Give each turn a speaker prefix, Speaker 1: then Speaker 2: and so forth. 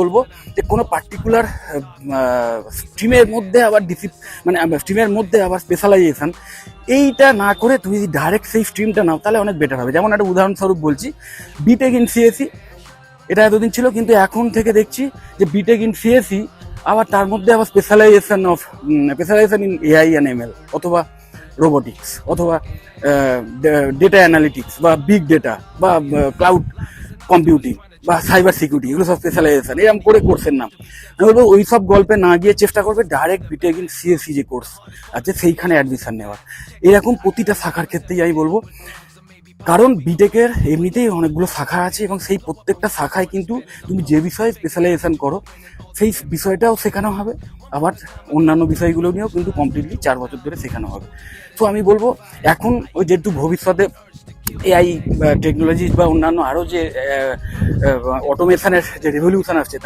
Speaker 1: বলবো যে কোনো পার্টিকুলার স্ট্রিমের মধ্যে আবার মানে স্ট্রিমের মধ্যে আবার স্পেশালাইজেশন এইটা না করে তুমি যদি ডাইরেক্ট সেই স্ট্রিমটা নাও তাহলে অনেক বেটার হবে। যেমন একটা উদাহরণস্বরূপ বলছি, বিটেক ইন সিএসি এটা এতদিন ছিল, কিন্তু এখন থেকে দেখছি যে বিটেক ইন সিএসি আবার তার মধ্যে আবার specialisation in AI and ML, অথবা রোবোটিক্স, অথবা ডেটা অ্যানালিটিক্স, বা বিগ ডেটা, বা ক্লাউড কম্পিউটিং, বা সাইবার সিকিউরিটি, এগুলো সব স্পেশালাইজেশন এরকম করে কোর্সের নাম। আমি বলবো ওই সব গল্পে না গিয়ে চেষ্টা করবে ডাইরেক্ট বিটেক ইন সিএসসি যে কোর্স আছে সেইখানে অ্যাডমিশন নেওয়ার। এরকম প্রতিটা শাখার ক্ষেত্রেই আমি বলবো, কারণ বিটেকের এমনিতেই অনেকগুলো শাখা আছে এবং সেই প্রত্যেকটা শাখায় কিন্তু তুমি যে বিষয়ে স্পেশালাইজেশন করো সেই বিষয়টাও শেখানো হবে, আবার অন্যান্য বিষয়গুলো নিয়েও কিন্তু কমপ্লিটলি 4 বছর ধরে শেখানো হবে। তো আমি বলবো এখন ওই যেহেতু ভবিষ্যতে এআই টেকনোলজি বা অন্যান্য আরও যে অটোমেশনের যে রেভলিউশন আসছে